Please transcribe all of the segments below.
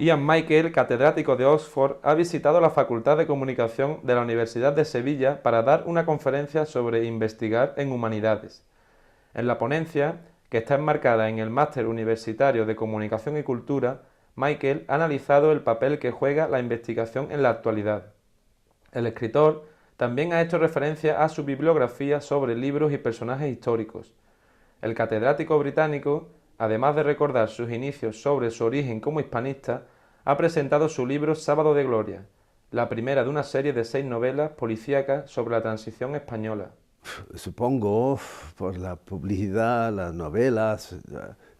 Ian Michael, catedrático de Oxford, ha visitado la Facultad de Comunicación de la Universidad de Sevilla para dar una conferencia sobre investigar en humanidades. En la ponencia, que está enmarcada en el Máster Universitario de Comunicación y Cultura, Michael ha analizado el papel que juega la investigación en la actualidad. El escritor también ha hecho referencia a su bibliografía sobre libros y personajes históricos. El catedrático británico, además de recordar sus inicios sobre su origen como hispanista, ha presentado su libro Sábado de Gloria, la primera de una serie de 6 novelas policíacas sobre la transición española. Supongo, por la publicidad, las novelas,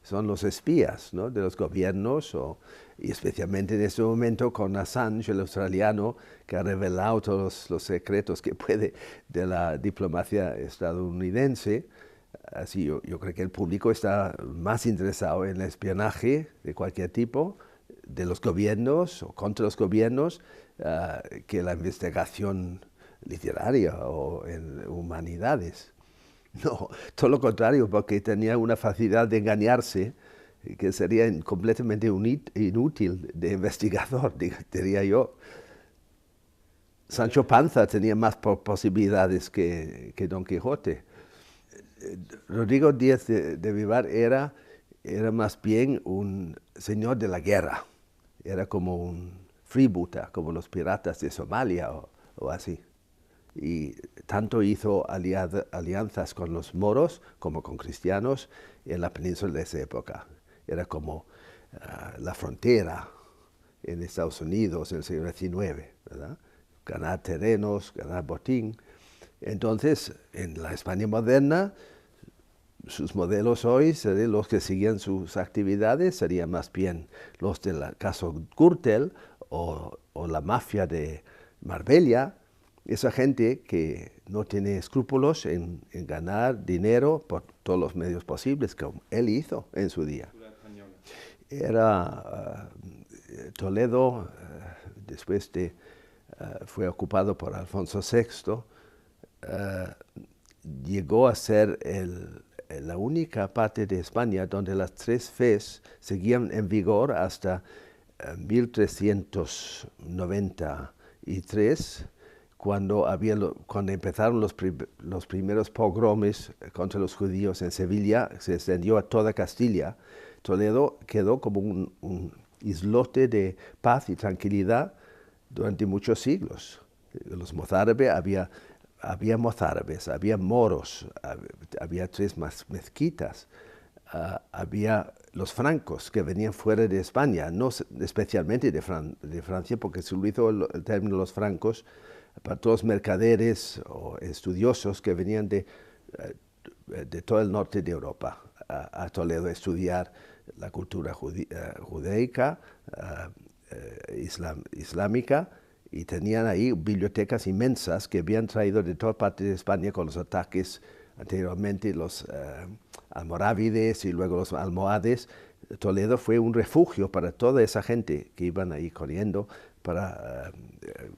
son los espías, ¿no?, de los gobiernos, y especialmente en este momento con Assange, el australiano, que ha revelado todos los secretos que puede de la diplomacia estadounidense. Así yo creo que el público está más interesado en el espionaje de cualquier tipo, de los gobiernos o contra los gobiernos, que la investigación literaria o en humanidades. No, todo lo contrario, porque tenía una facilidad de engañarse que sería completamente inútil de investigador, diría yo. Sancho Panza tenía más posibilidades que Don Quijote. Rodrigo Díaz de Vivar era más bien un señor de la guerra. Era como un freebooter, como los piratas de Somalia o así. Y tanto hizo alianzas con los moros como con cristianos en la península de esa época. Era como la frontera en Estados Unidos en el siglo XIX, ¿verdad? Ganar terrenos, ganar botín. Entonces, en la España moderna, sus modelos hoy serían los que siguen sus actividades, serían más bien los del caso Gürtel o la mafia de Marbella. Esa gente que no tiene escrúpulos en ganar dinero por todos los medios posibles, como él hizo en su día. Era Toledo, después de fue ocupado por Alfonso VI, llegó a ser la única parte de España donde las tres fes seguían en vigor hasta 1393, cuando empezaron los primeros pogromes contra los judíos en Sevilla. Se extendió a toda Castilla. Toledo quedó como un islote de paz y tranquilidad durante muchos siglos. Los mozárabes, había mozárabes, había moros, había tres mezquitas, había los francos que venían fuera de España, no especialmente de Francia, porque se utilizó el término los francos para todos los mercaderes o estudiosos que venían de todo el norte de Europa a Toledo a estudiar la cultura judaica, islámica, y tenían ahí bibliotecas inmensas que habían traído de toda parte de España con los ataques anteriormente, los almorávides y luego los almohades. Toledo fue un refugio para toda esa gente que iban ahí corriendo para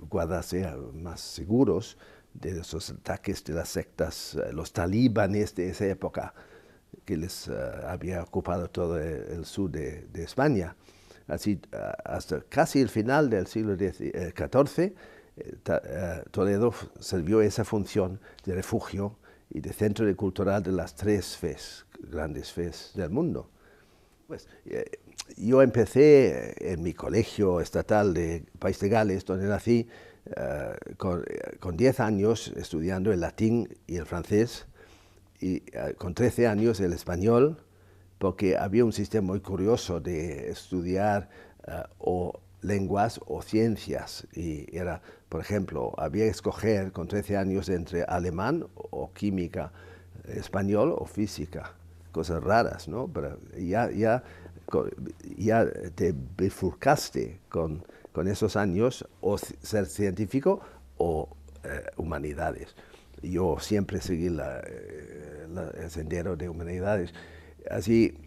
guardarse más seguros de esos ataques de las sectas, los talíbanes de esa época que les había ocupado todo el sur de España. Así, hasta casi el final del siglo XIV, Toledo sirvió esa función de refugio y de centro cultural de las tres fes, grandes fes del mundo. Pues, yo empecé en mi colegio estatal de País de Gales, donde nací, con 10 años estudiando el latín y el francés, y con 13 años el español, porque había un sistema muy curioso de estudiar o lenguas o ciencias. Y era, por ejemplo, había que escoger con 13 años entre alemán o química, español o física. Cosas raras, ¿no? Pero ya te bifurcaste con esos años, o ser científico o humanidades. Yo siempre seguí el sendero de humanidades. Así,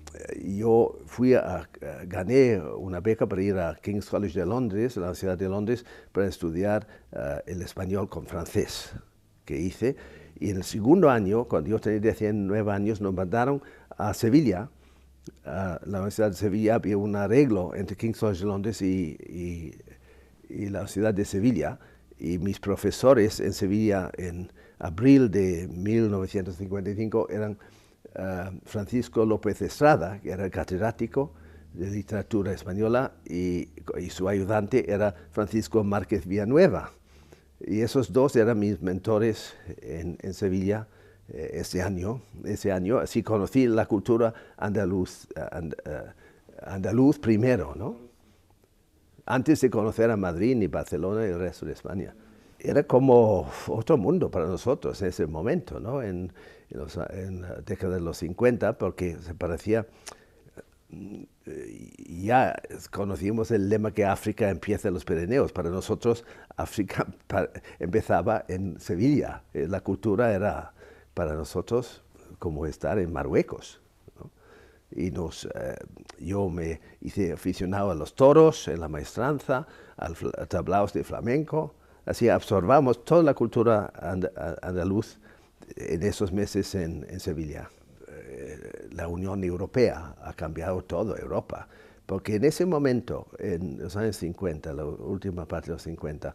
yo gané una beca para ir a King's College de Londres, a la Universidad de Londres, para estudiar el español con francés, que hice. Y en el segundo año, cuando yo tenía 19 años, nos mandaron a Sevilla la Universidad de Sevilla había un arreglo entre King's College Londres y la Universidad de Sevilla, y mis profesores en Sevilla en abril de 1955 eran Francisco López Estrada, que era catedrático de literatura española, y su ayudante era Francisco Márquez Villanueva. Y esos dos eran mis mentores en Sevilla ese año. Así conocí la cultura andaluz primero, ¿no? Antes de conocer a Madrid, ni Barcelona y el resto de España. Era como otro mundo para nosotros en ese momento, ¿no? En la década de los 50, porque se parecía... Ya conocimos el lema que África empieza en los Pirineos. Para nosotros, África empezaba en Sevilla. La cultura era para nosotros como estar en Marruecos, ¿no? Y yo me hice aficionado a los toros, en la maestranza, a tablaos de flamenco. Así absorbamos toda la cultura andaluz en esos meses en Sevilla. La Unión Europea ha cambiado todo Europa, porque en ese momento, en los años 50, la última parte de los 50,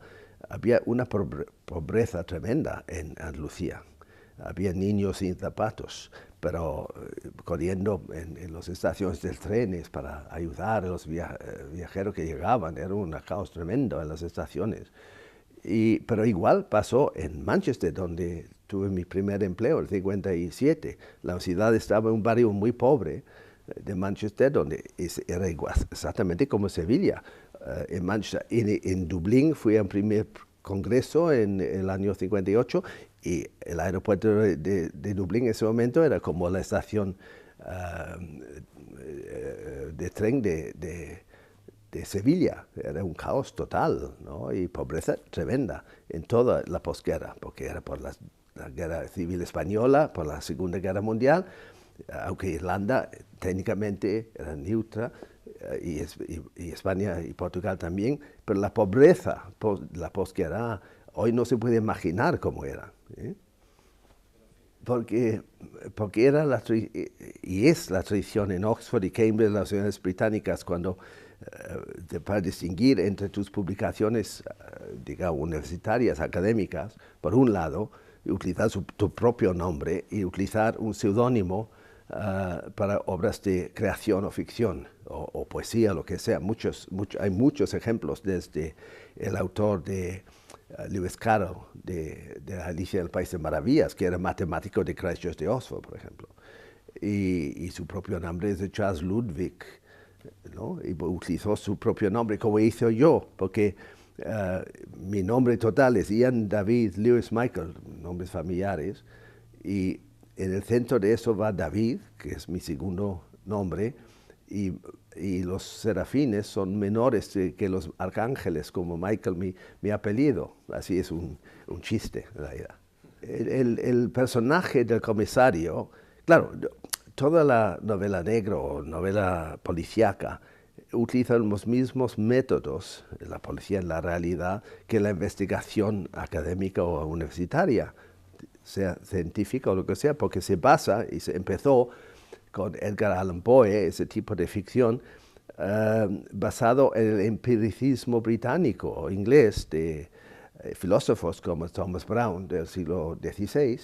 había una pobreza tremenda en Andalucía. Había niños sin zapatos, pero corriendo en las estaciones de trenes para ayudar a los viajeros que llegaban. Era un caos tremendo en las estaciones. Pero igual pasó en Manchester, donde tuve mi primer empleo en el 57. La ciudad estaba en un barrio muy pobre de Manchester, donde era igual, exactamente como Sevilla. En Manchester, en Dublín fui a un primer congreso en el año 58, y el aeropuerto de Dublín en ese momento era como la estación de tren de Sevilla. Era un caos total, ¿no? Y pobreza tremenda en toda la posguerra, porque era por la guerra civil española, por la Segunda Guerra Mundial, aunque Irlanda técnicamente era neutra, y España y Portugal también, pero la pobreza, la posguerra, hoy no se puede imaginar cómo era, ¿eh? Porque era y es la tradición en Oxford y Cambridge, en las universidades británicas, cuando para distinguir entre tus publicaciones, digamos, universitarias, académicas, por un lado, utilizar tu propio nombre y utilizar un seudónimo para obras de creación o ficción, o poesía, lo que sea. Hay muchos ejemplos, desde el autor de Lewis Carroll, de Alicia en el País de Maravillas, que era matemático de Christ Church de Oxford, por ejemplo. Y su propio nombre es de Charles Ludwig, ¿no? Y utilizó su propio nombre, como hice yo, porque mi nombre total es Ian David Lewis Michael, nombres familiares, y en el centro de eso va David, que es mi segundo nombre, y los serafines son menores que los arcángeles, como Michael, mi apellido. Así es un chiste, en realidad. El personaje del comisario, claro, toda la novela negra o novela policíaca utilizan los mismos métodos, la policía en la realidad, que la investigación académica o universitaria, sea científica o lo que sea, porque se basa y se empezó con Edgar Allan Poe, ese tipo de ficción, basado en el empiricismo británico o inglés de filósofos como Thomas Brown del siglo XVI,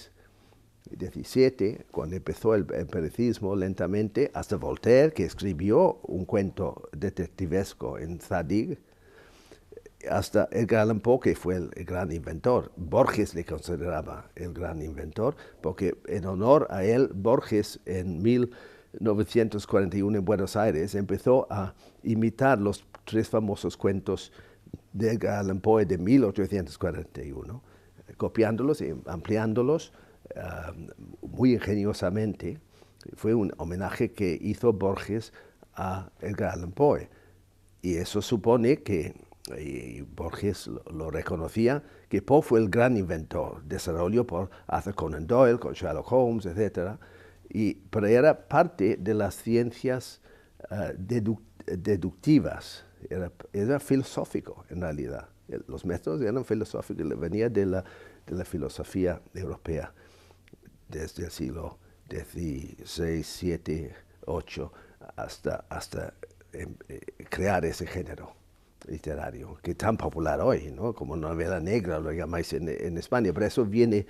XVII, cuando empezó el empiricismo lentamente, hasta Voltaire, que escribió un cuento detectivesco en Zadig, hasta Edgar Allan Poe, que fue el gran inventor. Borges le consideraba el gran inventor, porque en honor a él, Borges en 1941 en Buenos Aires empezó a imitar los 3 famosos cuentos de Edgar Allan Poe de 1841, copiándolos y ampliándolos muy ingeniosamente. Fue un homenaje que hizo Borges a Edgar Allan Poe, y eso supone que, y Borges lo reconocía, que Poe fue el gran inventor, desarrollo por Arthur Conan Doyle, con Sherlock Holmes, etc. Pero era parte de las ciencias deductivas, era filosófico en realidad. Los métodos eran filosóficos, venía de la filosofía europea desde el siglo XVI, VII, VIII hasta crear ese género literario, que es tan popular hoy, ¿no? Como novela negra, lo llamáis en España, pero eso viene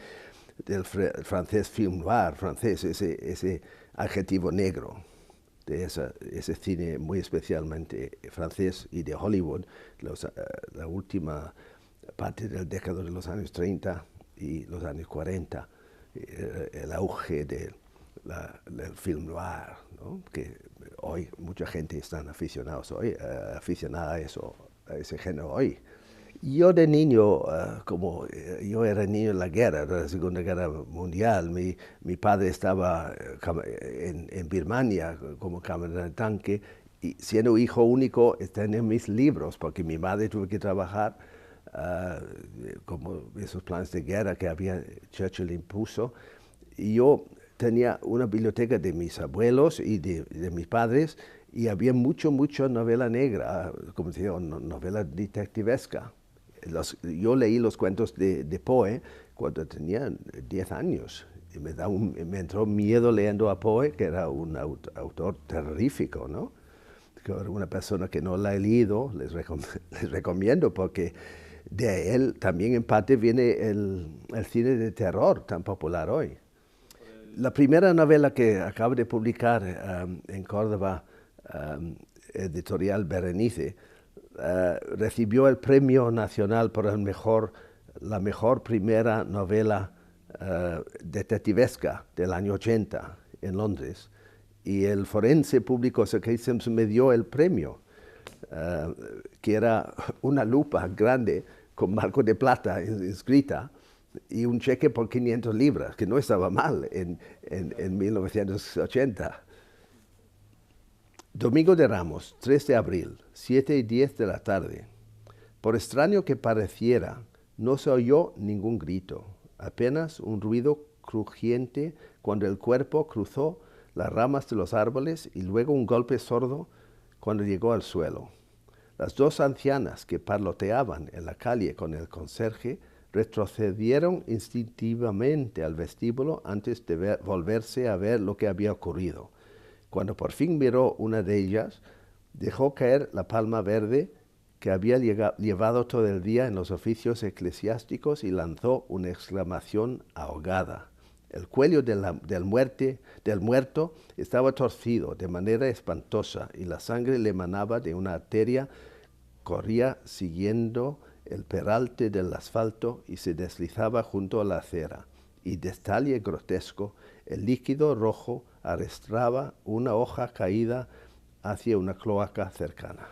del francés film noir, francés, ese adjetivo negro, de ese cine muy especialmente francés y de Hollywood, la última parte del década de los años 30 y los años 40, el auge del film noir, ¿no? Que hoy mucha gente está aficionada a eso, a ese género hoy. Yo de niño, yo era niño en la guerra, de la Segunda Guerra Mundial, mi padre estaba en Birmania como cámara de tanque, y siendo hijo único tenía mis libros, porque mi madre tuvo que trabajar, como esos planes de guerra que Churchill impuso, y yo tenía una biblioteca de mis abuelos y de mis padres, y había mucho novela negra, como se digo, novela detectivesca. Yo leí los cuentos de Poe cuando tenía 10 años. Y me entró miedo leyendo a Poe, que era un autor terrorífico, ¿no? Que una persona que no la ha leído, les recomiendo, porque de él también en parte viene el cine de terror tan popular hoy. La primera novela que acabo de publicar en Córdoba, editorial Berenice, recibió el Premio Nacional por la mejor primera novela detectivesca del año 80 en Londres. Y el forense público Sir Simpson me dio el premio, que era una lupa grande con marco de plata inscrita y un cheque por 500 libras, que no estaba mal en 1980. Domingo de Ramos, 3 de abril, 7:10 de la tarde. Por extraño que pareciera, no se oyó ningún grito, apenas un ruido crujiente cuando el cuerpo cruzó las ramas de los árboles y luego un golpe sordo cuando llegó al suelo. Las dos ancianas que parloteaban en la calle con el conserje retrocedieron instintivamente al vestíbulo antes de volverse a ver lo que había ocurrido. Cuando por fin miró una de ellas, dejó caer la palma verde que había llevado todo el día en los oficios eclesiásticos y lanzó una exclamación ahogada. El cuello del muerto estaba torcido de manera espantosa y la sangre le emanaba de una arteria, corría siguiendo el peralte del asfalto y se deslizaba junto a la acera. Y detalle grotesco, el líquido rojo arrastraba una hoja caída hacia una cloaca cercana.